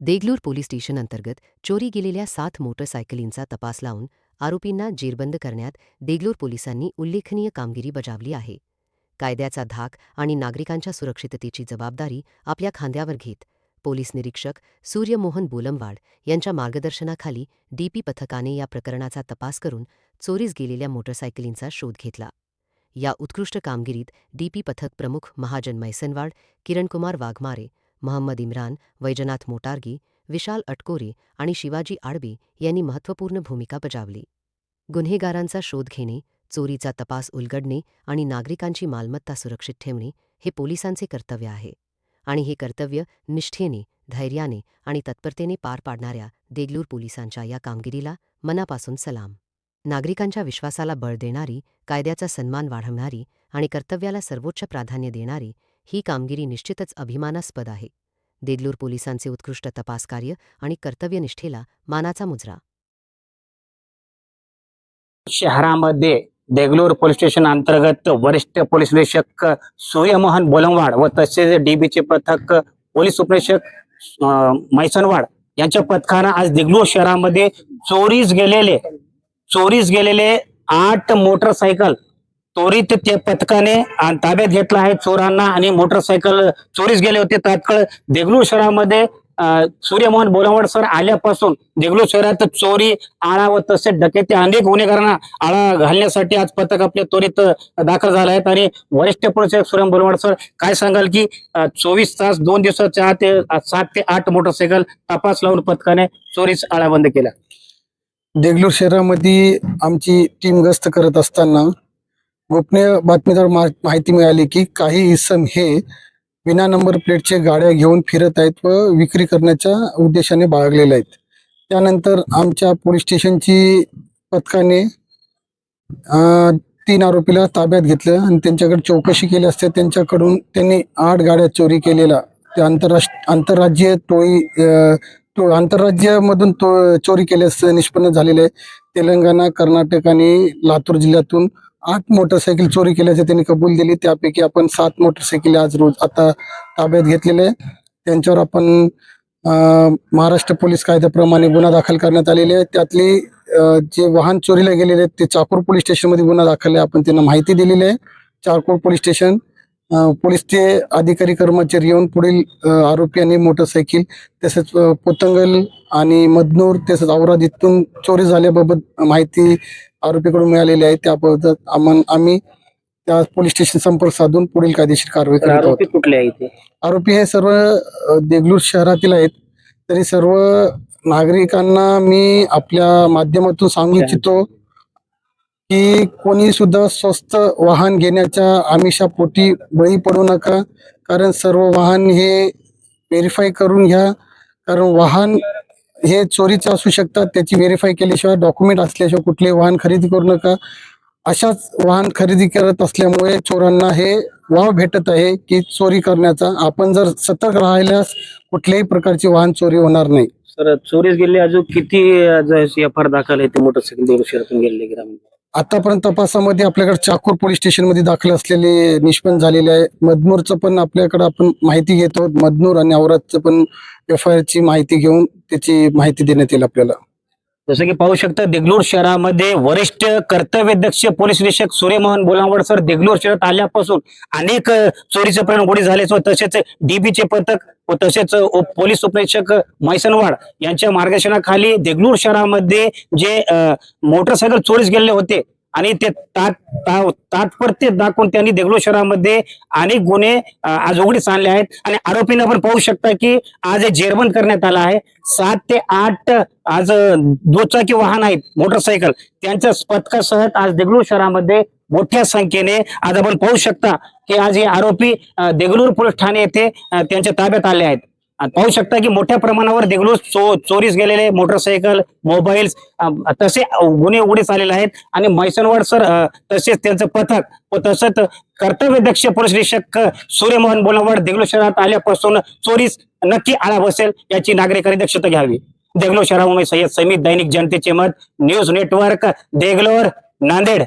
Deglur police station अंतर्गत चोरी गेलेल्या 7 मोटरसायकलींचा तपास लावून आरोपींना जेरबंद करण्यात देगलूर पोलिसांनी उल्लेखनीय कामगिरी बजावली आहे. कायद्याचा धाक आणि नागरिकांच्या सुरक्षिततेची जबाबदारी आपल्या खांद्यावर घेत पोलीस निरीक्षक सूर्यमोहन बोलमवाड यांच्या मार्गदर्शनाखाली डीपी पथकाने या प्रकरणाचा तपास करून चोरीस गेलेल्या मोटरसायकलींचा शोध घेतला. या उत्कृष्ट कामगिरीत डीपी पथक प्रमुख महाजन मैसनवाड, किरणकुमार वाघमारे, महम्मद इम्रान, वैजनाथ मोटारगी, विशाल अटकोरे आणि शिवाजी आडबे यांनी महत्त्वपूर्ण भूमिका बजावली. गुन्हेगारांचा शोध घेणे, चोरीचा तपास उलगडणे आणि नागरिकांची मालमत्ता सुरक्षित ठेवणे हे पोलिसांचे कर्तव्य आहे आणि हे कर्तव्य निष्ठेने, धैर्याने आणि तत्परतेने पार पाडणाऱ्या देगलूर पोलिसांच्या या कामगिरीला मनापासून सलाम. नागरिकांच्या विश्वासाला बळ देणारी, कायद्याचा सन्मान वाढवणारी आणि कर्तव्याला सर्वोच्च प्राधान्य देणारी ही कामगिरी निश्चितच अभिमानास्पद आहे. देगलूर पोलिसांचे उत्कृष्ट तपासकार्य आणि कर्तव्यनिष्ठेला मानाचा मुजरा. शहरामध्ये देगलूर पोलीस स्टेशन अंतर्गत वरिष्ठ पोलीस निरीक्षक सूर्यमोहन बोलमवाड व तसेच डीबीचे पथक पोलीस उपनिरीक्षक मैसनवाड यांच्या पथकानं आज देगलूर शहरामध्ये चोरीस गेलेले 8 मोटरसायकल त्वरित त्या पथकाने ताब्यात घेतला आहे. चोरांना आणि मोटरसायकल चोरीस गेले होते. तात्काळ देगलूर शहरामध्ये सूर्यमोहन बोलमवाड सर आल्यापासून देगलूर शहरात चोरी, आळा व तसेच डकेती अनेक गुन्हेगारांना आळा घालण्यासाठी आज पथक आपले त्वरित दाखल झाले आहेत. आणि वरिष्ठ पोलीस सूर्यमोहन बोलमवाड सर, काय सांगाल की 24 तास 2 दिवसाच्या आत 7 ते 8 मोटरसायकल तपास लावून पथकाने चोरीस आळा बंद केला. देगलूर शहरामध्ये आमची टीम गस्त करत असताना गोपनीय बातमीदार माहिती मिळाली की काही इसम हे विना नंबर प्लेटचे गाड्या घेऊन फिरत आहेत व विक्री करण्याच्या उद्देशाने बाळगलेले आहेत. त्यानंतर आमच्या पोलीस स्टेशनची पथकाने 3 आरोपीला ताब्यात घेतलं आणि त्यांच्याकडे चौकशी केली असते. त्यांच्याकडून त्यांनी 8 गाड्या चोरी केलेला ते आंतरराज्यामधून चोरी केल्याचं निष्पन्न झालेले आहे. तेलंगणा, कर्नाटक आणि लातूर जिल्ह्यातून 8 मोटरसायकल चोरी केल्याचे त्यांनी कबूल दिली. त्यापैकी आपण 7 मोटरसायकल आज रोज आता ताब्यात घेतलेले. त्यांच्यावर आपण महाराष्ट्र पोलीस कायद्याप्रमाणे गुन्हा दाखल करण्यात आलेले आहे. त्यातली जे वाहन चोरीला गेलेले आहेत ते चाकूर पोलीस स्टेशनमध्ये गुन्हा दाखल आहे. आपण त्यांना माहिती दिलेली आहे. चाकूर पोलीस स्टेशन पोलीसचे अधिकारी कर्मचारी येऊन पुढील आरोपी आणि मोटरसायकल तसेच पोतंगल आणि मदनूर तसेच औराद इथून चोरी झाल्याबाबत माहिती आरोपीकडून मिळालेली आहे. त्याबाबत आम्ही त्या पोलीस स्टेशन संपर्क साधून पुढील कायदेशीर कारवाई करत आहोत. कुठले आहेत? आरोपी हे सर्व देगलूर शहरातील आहेत. तरी सर्व नागरिकांना मी आपल्या माध्यमातून सांगू इच्छितो की कोणी सुद्धा स्वस्त वाहन घेण्याच्या आमिषापोटी बळी पडू नका. कारण सर्व वाहन हे व्हेरीफाय करून घ्या. कारण वाहन हे चोरीचे असू शकतात. त्याची व्हेरीफाय केल्याशिवाय, डॉक्युमेंट असल्याशिवाय कुठले वाहन खरेदी करू नका. अशाच वाहन खरेदी करत असल्यामुळे चोरांना हे वाव भेटत आहे की चोरी करण्याचा. आपण जर सतर्क राहिल्यास कुठल्याही प्रकारची वाहन चोरी होणार नाही. सर, चोरीस गेले अजून किती एफआर दाखल आहे ते मोटरसायकल देगलूर शहरातून गेलेले ग्रामीण? आतापर्यंत तपासामध्ये आपल्याकडे चाकूर पोलीस स्टेशन मध्ये दाखल असलेले निष्पन्न झालेले आहे. मदनूरचं पण आपल्याकडे आपण माहिती घेतो. मदनूर आणि औरादचं पण एफआयआर ची माहिती घेऊन त्याची माहिती देण्यात येईल आपल्याला. जसं की पाहू शकता, देगलूर शहरामध्ये वरिष्ठ कर्तव्यदक्ष पोलीस निरीक्षक सूर्यमोहन बोलमवाड सर देगलूर शहरात आल्यापासून अनेक चोरीचे प्रकरण उघड झाले. तसेच डीबीचे पथक व तसेच पोलीस उपनिरीक्षक मैसनवाड यांच्या मार्गदर्शनाखाली देगलूर शहरामध्ये जे मोटरसायकल चोरीस गेलेले होते आणि ते तात्पर्य दाखवून त्यांनी देगलूर शहरामध्ये अनेक गुन्हे आज उघडीस आणले आहेत. आणि आरोपींना पण पाहू शकता की आज हे जेरबंद करण्यात आला आहे. 7 ते 8 आज दुचाकी वाहन आहेत, मोटरसायकल, त्यांच्या पथकासह आज देगलूर शहरामध्ये मोठ्या संख्येने आज आपण पाहू शकता की आज हे आरोपी देगलूर पोलीस ठाणे येथे त्यांच्या ताब्यात आले आहेत. पाहू शकता की मोठ्या प्रमाणावर देगलूर चोरीस गेलेले मोटरसायकल, मोबाईल्स तसे गुन्हे उघडीस आलेले आहेत. आणि मैसनवाड सर तसेच त्यांचं पथक व तसंच कर्तव्यदक्ष पोलीस निरीक्षक सूर्यमोहन बोलमवाड देगलूर शहरात आल्यापासून चोरीस नक्की आळा बसेल याची नागरिकांनी दक्षता घ्यावी. देगलूर शहरामध्ये सय्यद समीद, दैनिक जनतेचे मत, न्यूज नेटवर्क, देगलूर, नांदेड.